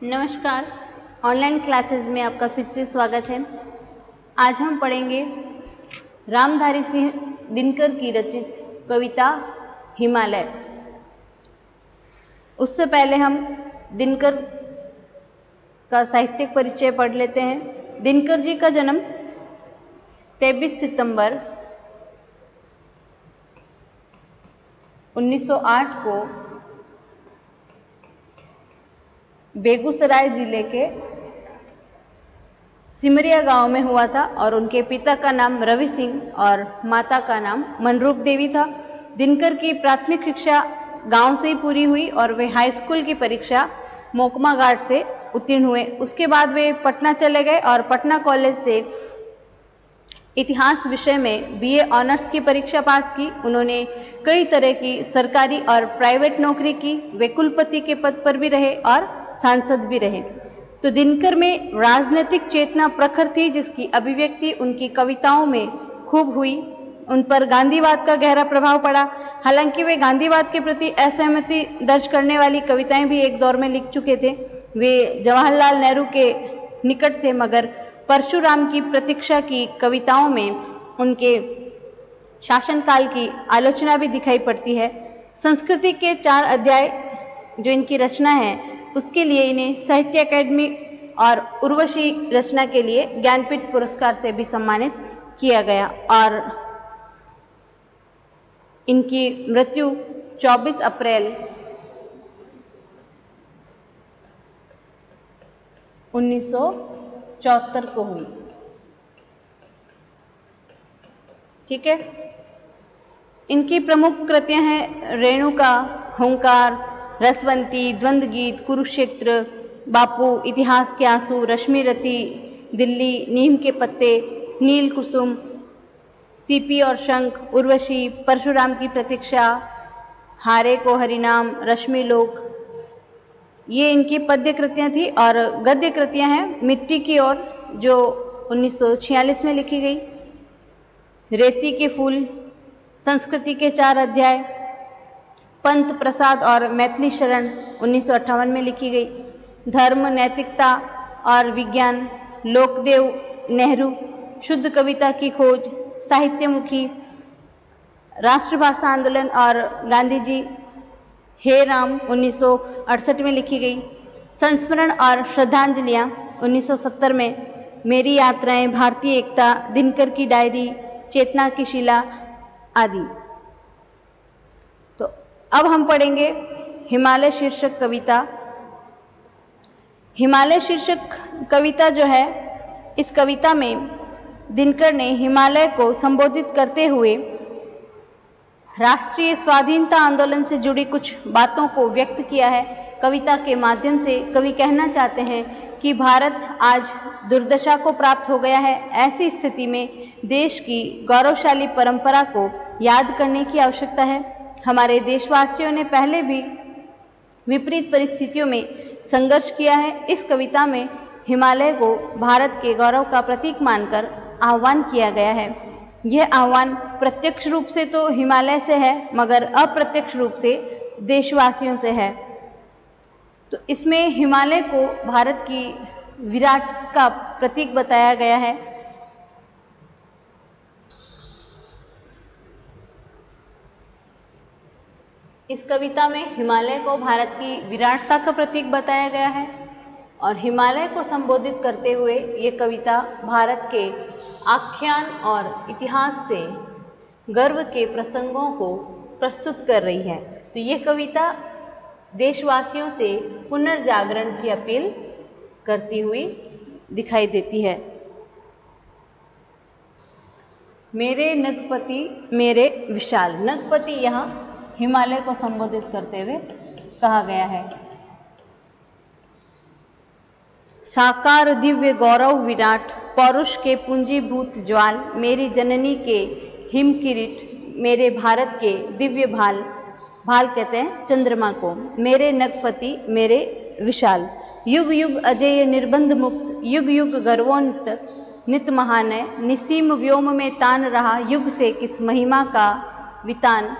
नमस्कार। Online classes में आपका फिर से स्वागत है। आज हम पढ़ेंगे रामधारी सिंह दिनकर की रचित कविता हिमालय। उससे पहले हम दिनकर का साहित्यिक परिचय पढ़ लेते हैं। दिनकर जी का जन्म 23 सितंबर 1908 को बेगूसराय जिले के सिमरिया गांव में हुआ था और उनके पिता का नाम रवि सिंह और माता का नाम मनरूप देवी था। दिनकर की प्राथमिक शिक्षा गांव से ही पूरी हुई और वे हाई स्कूल की परीक्षा मोकमा घाट से उत्तीर्ण हुए। उसके बाद वे पटना चले गए और पटना कॉलेज से इतिहास विषय में बीए ऑनर्स की परीक्षा पास की। उन्होंने कई तरह की सरकारी और प्राइवेट नौकरी की। वे कुलपति के पद पर भी रहे और सांसद भी रहे। तो दिनकर में राजनीतिक चेतना प्रखर थी, जिसकी अभिव्यक्ति उनकी कविताओं में खूब हुई। उन पर गांधीवाद का गहरा प्रभाव पड़ा। हालांकि वे गांधीवाद के प्रति असहमति दर्ज करने वाली कविताएं भी एक दौर में लिख चुके थे। वे जवाहरलाल नेहरू के निकट थे, मगर परशुराम की प्रतीक्षा की कविताओं में उनके शासनकाल की आलोचना भी दिखाई पड़ती है। संस्कृति के 4 अध्याय जो इनकी रचना है, उसके लिए इन्हें साहित्य अकादमी और उर्वशी रचना के लिए ज्ञानपीठ पुरस्कार से भी सम्मानित किया गया और इनकी मृत्यु 24 अप्रैल 1974 को हुई। ठीक है। इनकी प्रमुख कृतियां हैं रेणुका, हुंकार, रसवंती, द्वंद्व गीत, कुरुक्षेत्र, बापू, इतिहास के आंसू, रश्मि रथी, दिल्ली, नीम के पत्ते, नील कुसुम, सीपी और शंख, उर्वशी, परशुराम की प्रतीक्षा, हारे को हरिनाम, रश्मि लोक, ये इनकी पद्य कृतियां थी। और गद्य कृतियां हैं मिट्टी की ओर, जो 1946 में लिखी गई, रेती के फूल, संस्कृति के 4 अध्याय, पंत प्रसाद और मैथिली शरण 1958 में लिखी गई, धर्म, नैतिकता और विज्ञान, लोकदेव, नेहरू, शुद्ध कविता की खोज, साहित्यमुखी, राष्ट्रभाषा आंदोलन और गांधी जी, हे राम 1968 में लिखी गई, संस्मरण और श्रद्धांजलियां 1970 में, मेरी यात्राएं, भारतीय एकता, दिनकर की डायरी, चेतना की शिला आदि। तो अब हम पढ़ेंगे हिमालय शीर्षक कविता। हिमालय शीर्षक कविता जो है, इस कविता में दिनकर ने हिमालय को संबोधित करते हुए राष्ट्रीय स्वाधीनता आंदोलन से जुड़ी कुछ बातों को व्यक्त किया है। कविता के माध्यम से कवि कहना चाहते हैं कि भारत आज दुर्दशा को प्राप्त हो गया है। ऐसी स्थिति में देश की गौरवशाली परंपरा को याद करने की आवश्यकता है। हमारे देशवासियों ने पहले भी विपरीत परिस्थितियों में संघर्ष किया है। इस कविता में हिमालय को भारत के गौरव का प्रतीक मानकर आह्वान किया गया है। यह आह्वान प्रत्यक्ष रूप से तो हिमालय से है, मगर अप्रत्यक्ष रूप से देशवासियों से है। तो इसमें हिमालय को भारत की विराट का प्रतीक बताया गया है। इस कविता में हिमालय को भारत की विराटता का प्रतीक बताया गया है और हिमालय को संबोधित करते हुए ये कविता भारत के आख्यान और इतिहास से गर्व के प्रसंगों को प्रस्तुत कर रही है। तो ये कविता देशवासियों से पुनर्जागरण की अपील करती हुई दिखाई देती है। मेरे नगपति मेरे विशाल, नगपति यहाँ हिमालय को संबोधित करते हुए कहा गया है। साकार दिव्य गौरव विराट, पौरुष के पूंजीभूत ज्वाल, मेरी जननी के हिम किरीट, मेरे भारत के दिव्य भाल, भाल कहते हैं चंद्रमा को, मेरे नगपति मेरे विशाल, युग युग अजेय निर्बंध मुक्त, युग युग गर्वोन्त नित महानय, निसीम व्योम में तान रहा युग से किस महिमा का वितान,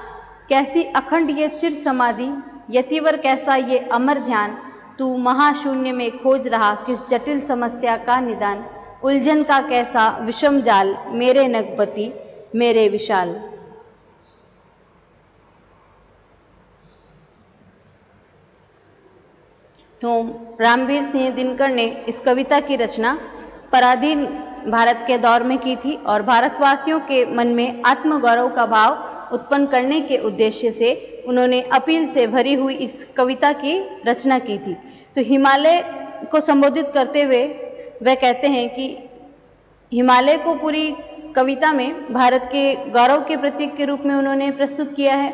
कैसी अखंड ये चिर समाधि, यतिवर कैसा ये अमर ध्यान, तू महाशून्य में खोज रहा किस जटिल समस्या का निदान, उलझन का कैसा विषम जाल, मेरे नगपति मेरे विशाल। तो रामवीर सिंह दिनकर ने इस कविता की रचना पराधीन भारत के दौर में की थी और भारतवासियों के मन में आत्मगौरव का भाव उत्पन्न करने के उद्देश्य से उन्होंने अपील से भरी हुई इस कविता की रचना की थी। तो हिमालय को संबोधित करते हुए वह कहते हैं कि हिमालय को पूरी कविता में भारत के गौरव के प्रतीक के रूप में उन्होंने प्रस्तुत किया है।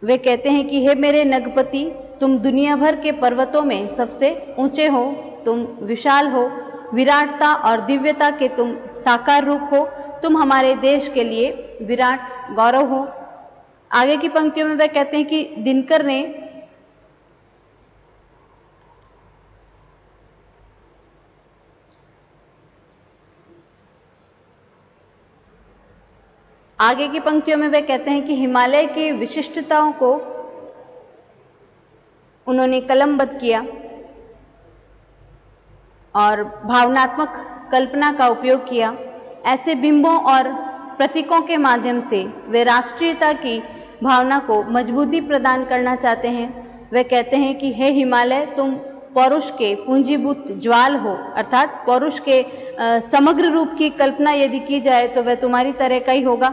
वे कहते हैं कि हे मेरे नगपति, तुम दुनिया भर के पर्वतों में सबसे ऊंचे हो, तुम विशाल हो, विराटता और दिव्यता के तुम साकार रूप हो, तुम हमारे देश के लिए विराट गौरव हो। आगे की पंक्तियों में वे कहते हैं कि दिनकर ने आगे की पंक्तियों में वे कहते हैं कि हिमालय की विशिष्टताओं को उन्होंने कलमबद्ध किया और भावनात्मक कल्पना का उपयोग किया। ऐसे बिंबों और प्रतीकों के माध्यम से वे राष्ट्रीयता की भावना को मजबूती प्रदान करना चाहते हैं। वे कहते हैं कि हे हिमालय, तुम पौरुष के पूंजीभूत ज्वाल हो, अर्थात पौरुष के समग्र रूप की कल्पना यदि की जाए तो वह तुम्हारी तरह का ही होगा।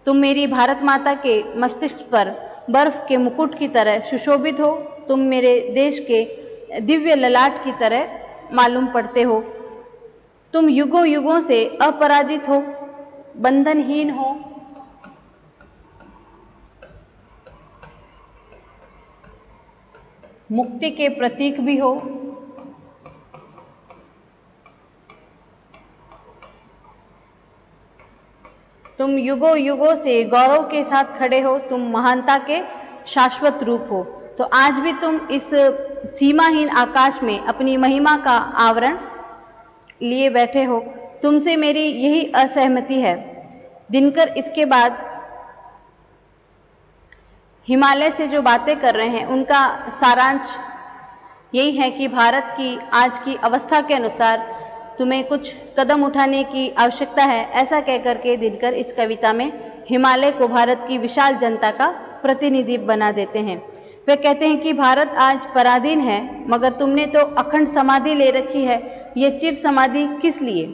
तुम मेरी भारत माता के मस्तिष्क पर बर्फ के मुकुट की तरह सुशोभित हो, तुम मेरे देश के दिव्य ललाट की तरह मालूम पड़ते हो। तुम युगों युगों से अपराजित हो, बंधनहीन हो, मुक्ति के प्रतीक भी हो। तुम युगों युगों से गौरव के साथ खड़े हो, तुम महानता के शाश्वत रूप हो। तो आज भी तुम इस सीमाहीन आकाश में अपनी महिमा का आवरण लिए बैठे हो। तुमसे मेरी यही असहमति है। दिनकर इसके बाद हिमालय से जो बातें कर रहे हैं उनका सारांश यही है कि भारत की आज की अवस्था के अनुसार तुम्हें कुछ कदम उठाने की आवश्यकता है। ऐसा कहकर के दिनकर इस कविता में हिमालय को भारत की विशाल जनता का प्रतिनिधि बना देते हैं। वे कहते हैं कि भारत आज पराधीन है, मगर तुमने तो अखंड समाधि ले रखी है। ये चिर समाधि किस लिए?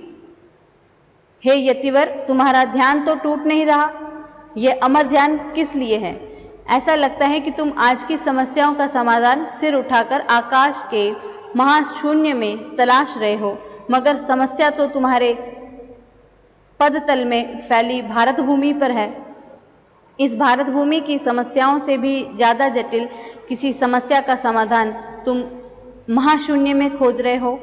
हे यतिवर, तुम्हारा ध्यान तो टूट नहीं रहा, यह अमर ध्यान किस लिए है? ऐसा लगता है कि तुम आज की समस्याओं का समाधान सिर उठाकर आकाश के महाशून्य में तलाश रहे हो, मगर समस्या तो तुम्हारे पदतल में फैली भारत भूमि पर है। इस भारत भूमि की समस्याओं से भी ज्यादा जटिल किसी समस्या का समाधान तुम महाशून्य में खोज रहे हो,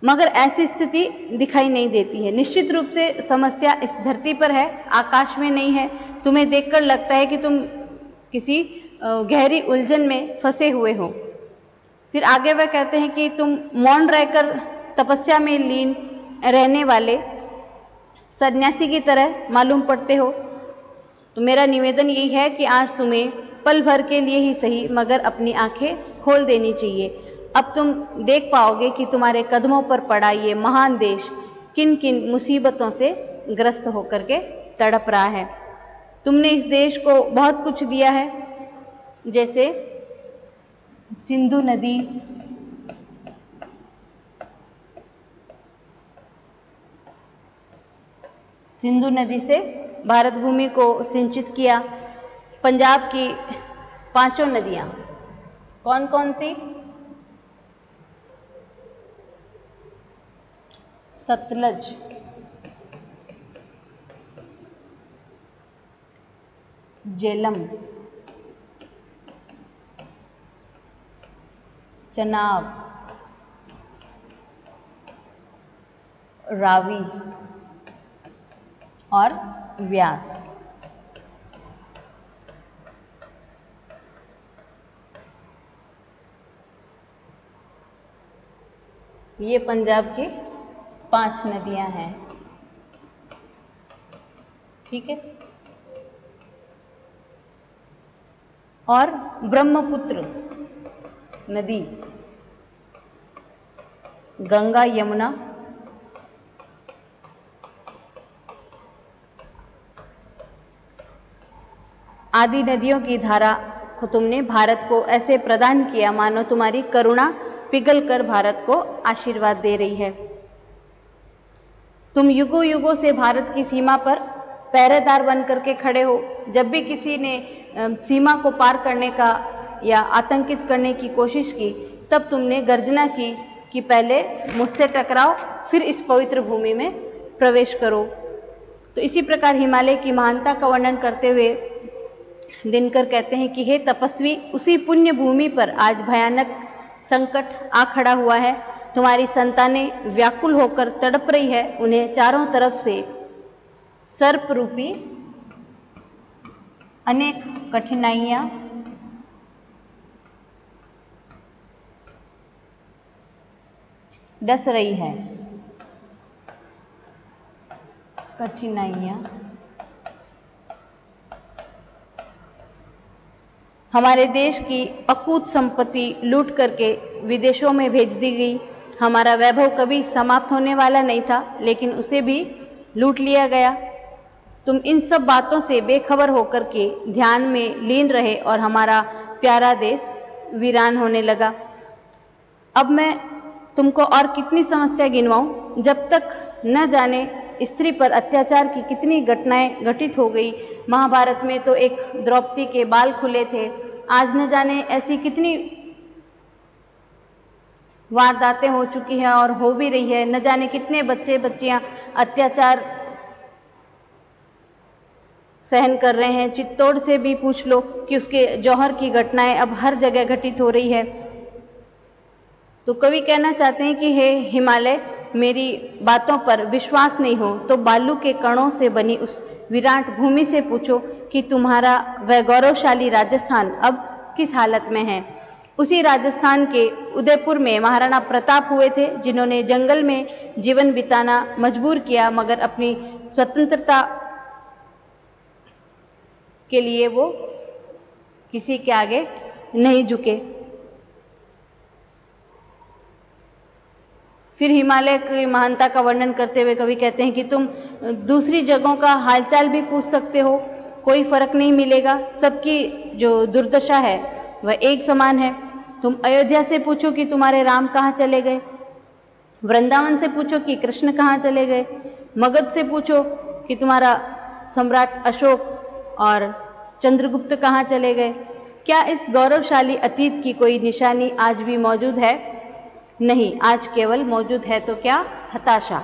मगर ऐसी स्थिति दिखाई नहीं देती है। निश्चित रूप से समस्या इस धरती पर है, आकाश में नहीं है। तुम्हें देखकर लगता है कि तुम किसी गहरी उलझन में फंसे हुए हो। फिर आगे वह कहते हैं कि तुम मौन रहकर तपस्या में लीन रहने वाले सन्यासी की तरह मालूम पड़ते हो। तो मेरा निवेदन यही है कि आज तुम्हें पल भर के लिए ही सही, मगर अपनी आंखें खोल देनी चाहिए। अब तुम देख पाओगे कि तुम्हारे कदमों पर पड़ा ये महान देश किन किन मुसीबतों से ग्रस्त होकर के तड़प रहा है। तुमने इस देश को बहुत कुछ दिया है, जैसे सिंधु नदी, सिंधु नदी से भारत भूमि को सिंचित किया। पंजाब की 5 नदियां कौन कौन सी? सतलज, झेलम, चनाब, रावी और व्यास। ये पंजाब की 5 नदियां हैं। ठीक है। और ब्रह्मपुत्र नदी, गंगा, यमुना, आदि नदियों की धारा को तुमने भारत को ऐसे प्रदान किया मानो तुम्हारी करुणा पिघल कर भारत को आशीर्वाद दे रही है। तुम युगों युगों से भारत की सीमा पर पहरेदार बन करके खड़े हो। जब भी किसी ने सीमा को पार करने का या आतंकित करने की कोशिश की, तब तुमने गर्जना की कि पहले मुझसे टकराओ, फिर इस पवित्र भूमि में प्रवेश करो। तो इसी प्रकार हिमालय की महानता का वर्णन करते हुए दिनकर कहते हैं कि हे तपस्वी, उसी पुण्य भूमि पर आज भयानक संकट आ खड़ा हुआ है। तुम्हारी संतानें व्याकुल होकर तड़प रही है। उन्हें चारों तरफ से सर्प रूपी अनेक कठिनाइयां डस रही है। कठिनाइयां हमारे देश की अकूत संपत्ति लूट करके विदेशों में भेज दी गई। हमारा वैभव कभी समाप्त होने वाला नहीं था, लेकिन उसे भी लूट लिया गया। तुम इन सब बातों से बेखबर होकर के ध्यान में लीन रहे और हमारा प्यारा देश वीरान होने लगा। अब मैं तुमको और कितनी समस्या गिनवाऊं, जब तक न जाने स्त्री पर अत्याचार की कितनी घटनाएं घटित हो गई। महाभारत में तो एक द्रौपदी के बाल खुले थे। आज न जाने ऐसी कितनी वारदातें हो चुकी हैं और हो भी रही है। न जाने कितने बच्चे बच्चियां अत्याचार सहन कर रहे हैं। चित्तौड़ से भी पूछ लो कि उसके जौहर की घटनाएं अब हर जगह घटित हो रही है। तो कवि कहना चाहते हैं कि हे हिमालय, मेरी बातों पर विश्वास नहीं हो तो बालू के कणों से बनी उस विराट भूमि से पूछो कि तुम्हारा वह गौरवशाली राजस्थान अब किस हालत में है। उसी राजस्थान के उदयपुर में महाराणा प्रताप हुए थे, जिन्होंने जंगल में जीवन बिताना मजबूर किया, मगर अपनी स्वतंत्रता के लिए वो किसी के आगे नहीं झुके। फिर हिमालय की महानता का वर्णन करते हुए कवि कहते हैं कि तुम दूसरी जगहों का हालचाल भी पूछ सकते हो, कोई फर्क नहीं मिलेगा। सबकी जो दुर्दशा है वह एक समान है। तुम अयोध्या से पूछो कि तुम्हारे राम कहाँ चले गए, वृंदावन से पूछो कि कृष्ण कहाँ चले गए, मगध से पूछो कि तुम्हारा सम्राट अशोक और चंद्रगुप्त कहाँ चले गए। क्या इस गौरवशाली अतीत की कोई निशानी आज भी मौजूद है? नहीं, आज केवल मौजूद है तो क्या, हताशा।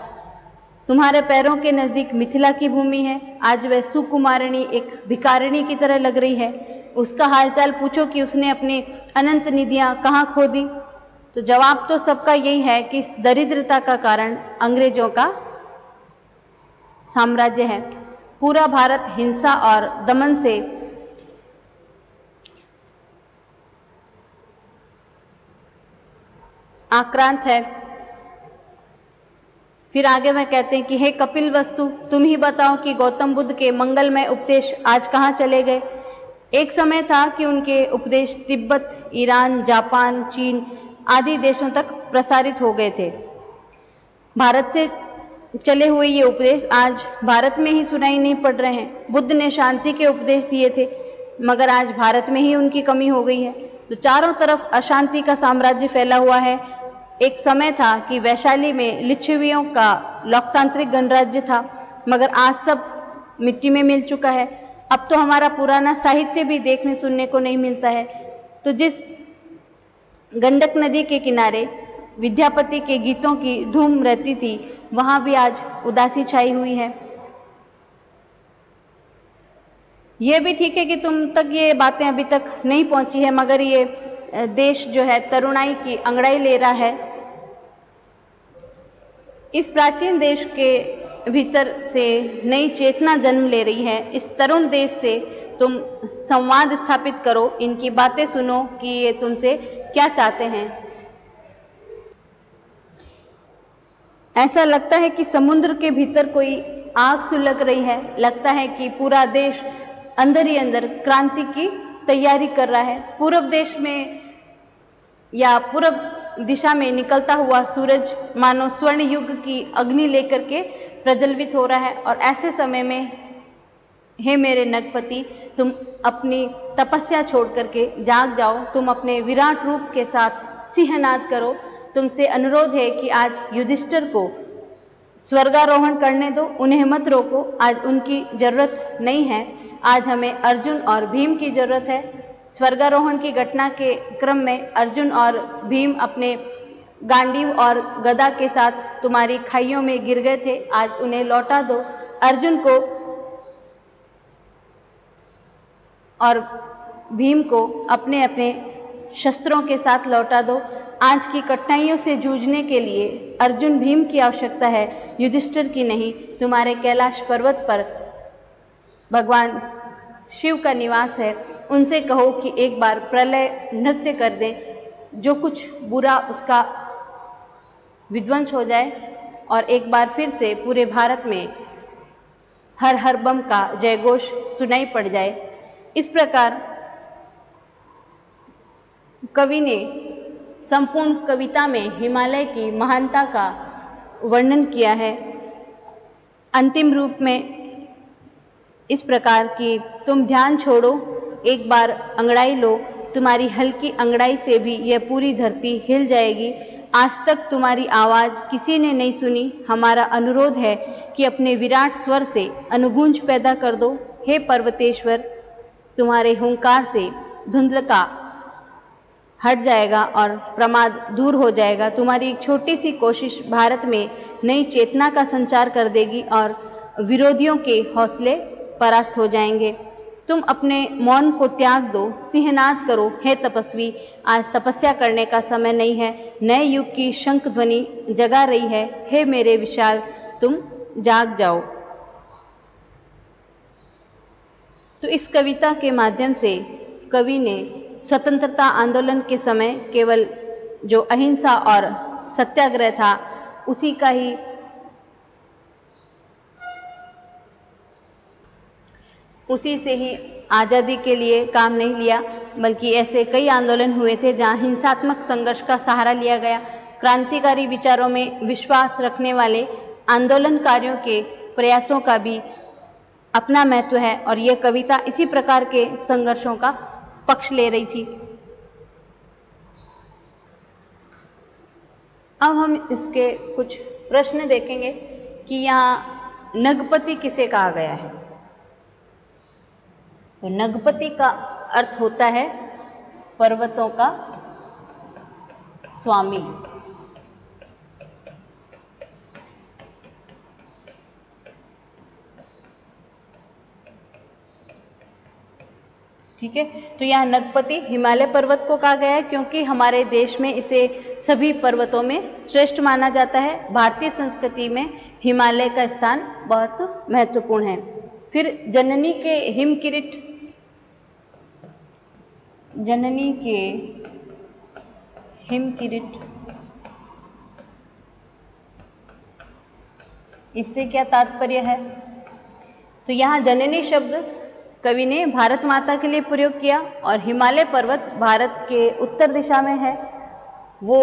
तुम्हारे पैरों के नजदीक मिथिला की भूमि है। आज वह सुकुमारिणी एक भिखारिणी की तरह लग रही है। उसका हालचाल पूछो कि उसने अपनी अनंत निधियां कहाँ खो दी। तो जवाब तो सबका यही है कि इस दरिद्रता का कारण अंग्रेजों का साम्राज्य है। पूरा भारत हिंसा और दमन से आक्रांत है। फिर आगे वह कहते हैं कि हे कपिल वस्तु, तुम ही बताओ कि गौतम बुद्ध के मंगलमय उपदेश आज कहाँ चले गए। एक समय था कि उनके उपदेश तिब्बत, ईरान, जापान, चीन आदि देशों तक प्रसारित हो गए थे। भारत से चले हुए ये उपदेश आज भारत में ही सुनाई नहीं पड़ रहे हैं। बुद्ध ने शांति के उपदेश दिए थे, मगर आज भारत में ही उनकी कमी हो गई है। तो चारों तरफ अशांति का साम्राज्य फैला हुआ है। एक समय था कि वैशाली में लिच्छवियों का लोकतांत्रिक गणराज्य था, मगर आज सब मिट्टी में मिल चुका है। अब तो हमारा पुराना साहित्य भी देखने सुनने को नहीं मिलता है। तो जिस गंडक नदी के किनारे विद्यापति के गीतों की धूम रहती थी, वहां भी आज उदासी छाई हुई है। यह भी ठीक है कि तुम तक ये बातें अभी तक नहीं पहुंची है, मगर ये देश जो है तरुणाई की अंगड़ाई ले रहा है। इस प्राचीन देश के भीतर से नई चेतना जन्म ले रही है। इस तरुण देश से तुम संवाद स्थापित करो, इनकी बातें सुनो कि ये तुमसे क्या चाहते हैं। ऐसा लगता है कि समुद्र के भीतर कोई आग सुलग रही है। लगता है कि पूरा देश अंदर ही अंदर क्रांति की तैयारी कर रहा है। पूर्व देश में या पूर्व दिशा में निकलता हुआ सूरज मानो स्वर्ण युग की अग्नि लेकर के प्रज्वलित हो रहा है। और ऐसे समय में हे मेरे नगपति, तुम अपनी तपस्या छोड़ करके जाग जाओ, तुम अपने विराट रूप के साथ सिंहनाद करो। तुमसे अनुरोध है कि आज युधिष्ठिर को स्वर्गारोहण करने दो, उन्हें मत रोको, आज उनकी जरूरत नहीं है। आज हमें अर्जुन और भीम की जरूरत है। स्वर्गारोहण की घटना के क्रम में अर्जुन और भीम अपने गांडीव और गदा के साथ तुम्हारी खाइयों में गिर गए थे, आज उन्हें लौटा दो। अर्जुन को और भीम को अपने अपने शस्त्रों के साथ लौटा दो। आज की कठिनाइयों से जूझने के लिए अर्जुन भीम की आवश्यकता है, युधिष्ठिर की नहीं। तुम्हारे कैलाश पर्वत पर भगवान शिव का निवास है, उनसे कहो कि एक बार प्रलय नृत्य कर दें, जो कुछ बुरा उसका विध्वंस हो जाए और एक बार फिर से पूरे भारत में हर हर बम का जयघोष सुनाई पड़ जाए। इस प्रकार कवि ने संपूर्ण कविता में हिमालय की महानता का वर्णन किया है। अंतिम रूप में इस प्रकार की, तुम ध्यान छोड़ो, एक बार अंगड़ाई लो, तुम्हारी हल्की अंगड़ाई से भी यह पूरी धरती हिल जाएगी। आज तक तुम्हारी आवाज किसी ने नहीं सुनी, हमारा अनुरोध है कि अपने विराट स्वर से अनुगूंज पैदा कर दो। हे पर्वतेश्वर, तुम्हारे हुंकार से धुंधलका हट जाएगा और प्रमाद दूर हो जाएगा। तुम्हारी एक छोटी सी कोशिश भारत में नई चेतना का संचार कर देगी और विरोधियों के हौसले परास्त हो जाएंगे। तुम अपने मौन को त्याग दो, सिंहनाद करो। हे तपस्वी, आज तपस्या करने का समय नहीं है, नए युग की शंख ध्वनि जगा रही है। हे मेरे विशाल, तुम जाग जाओ। तो इस कविता के माध्यम से कवि ने स्वतंत्रता आंदोलन के समय केवल जो अहिंसा और सत्याग्रह था उसी का ही उसी से ही आज़ादी के लिए काम नहीं लिया, बल्कि ऐसे कई आंदोलन हुए थे जहां हिंसात्मक संघर्ष का सहारा लिया गया। क्रांतिकारी विचारों में विश्वास रखने वाले आंदोलनकारियों के प्रयासों का भी अपना महत्व है और यह कविता इसी प्रकार के संघर्षों का पक्ष ले रही थी। अब हम इसके कुछ प्रश्न देखेंगे कि यहाँ नगपति किसे कहा गया है। तो नगपति का अर्थ होता है पर्वतों का स्वामी। ठीक है, तो यहाँ नगपति हिमालय पर्वत को कहा गया है क्योंकि हमारे देश में इसे सभी पर्वतों में श्रेष्ठ माना जाता है। भारतीय संस्कृति में हिमालय का स्थान बहुत महत्वपूर्ण है। फिर जननी के हिमकिरीट, जननी के हिमकिरीट, इससे क्या तात्पर्य है। तो यहाँ जननी शब्द कवि ने भारत माता के लिए प्रयोग किया और हिमालय पर्वत भारत के उत्तर दिशा में है। वो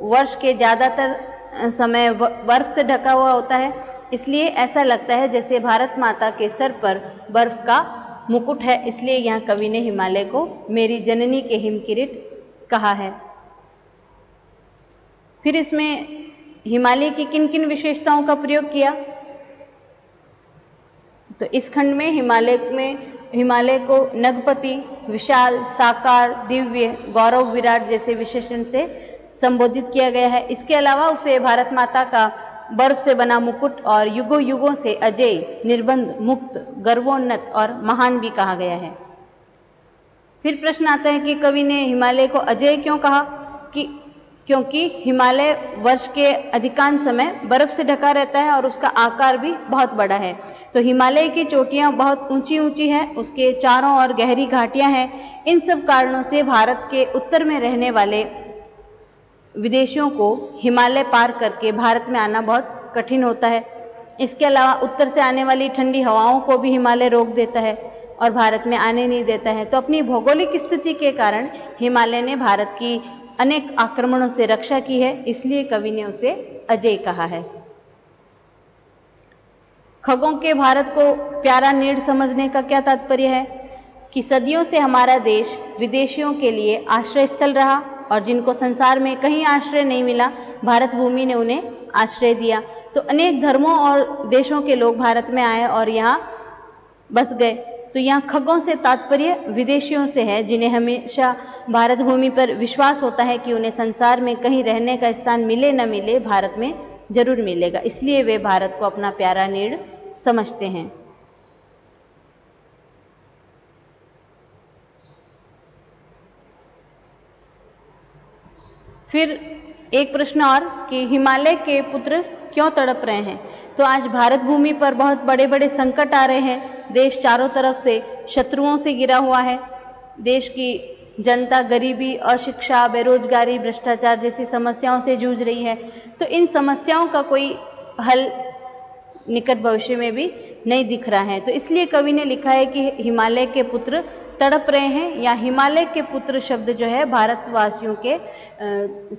वर्ष के ज़्यादातर समय बर्फ से ढका हुआ होता है, इसलिए ऐसा लगता है जैसे भारत माता के सर पर बर्फ का मुकुट है। इसलिए यहाँ कवि ने हिमालय को मेरी जननी के हिमकिरीट कहा है। फिर इसमें हिमालय की किन किन विशेषताओं का प्रयोग किया। तो इस खंड में हिमालय को नगपति, विशाल, साकार, दिव्य, गौरव, विराट जैसे विशेषण से संबोधित किया गया है। इसके अलावा उसे भारत माता का बर्फ से बना मुकुट और युगों युगों से अजय, निर्बंध, मुक्त, गर्वोन्नत और महान भी कहा गया है। फिर प्रश्न आता है कि कवि ने हिमालय को अजय क्यों कहा। क्योंकि हिमालय वर्ष के अधिकांश समय बर्फ से ढका रहता है और उसका आकार भी बहुत बड़ा है। तो हिमालय की चोटियां बहुत ऊंची ऊंची हैं, उसके चारों ओर गहरी घाटियां हैं। इन सब कारणों से भारत के उत्तर में रहने वाले विदेशियों को हिमालय पार करके भारत में आना बहुत कठिन होता है। इसके अलावा उत्तर से आने वाली ठंडी हवाओं को भी हिमालय रोक देता है। और भारत में आने नहीं देता है। तो अपनी भौगोलिक स्थिति के कारण हिमालय ने भारत की अनेक आक्रमणों से रक्षा की है, इसलिए कवि ने उसे अजेय कहा है। खगों के भारत को प्यारा नीड़ समझने का क्या तात्पर्य है कि सदियों से हमारा देश विदेशियों के लिए आश्रय स्थल रहा और जिनको संसार में कहीं आश्रय नहीं मिला, भारत भूमि ने उन्हें आश्रय दिया। तो अनेक धर्मों और देशों के लोग भारत में आए और यहाँ बस गए। तो यहाँ खगों से तात्पर्य विदेशियों से है, जिन्हें हमेशा भारत भूमि पर विश्वास होता है कि उन्हें संसार में कहीं रहने का स्थान मिले न मिले, भारत में जरूर मिलेगा, इसलिए वे भारत को अपना प्यारा नीड़ समझते हैं। फिर एक प्रश्न और कि हिमालय के पुत्र क्यों तड़प रहे हैं। तो आज भारत भूमि पर बहुत बड़े बड़े संकट आ रहे हैं, देश चारों तरफ से शत्रुओं से घिरा हुआ है, देश की जनता गरीबी, अशिक्षा, बेरोजगारी, भ्रष्टाचार जैसी समस्याओं से जूझ रही है। तो इन समस्याओं का कोई हल निकट भविष्य में भी नहीं दिख रहा है। तो इसलिए कवि ने लिखा है कि हिमालय के पुत्र तड़प रहे हैं, या हिमालय के पुत्र शब्द जो है भारतवासियों के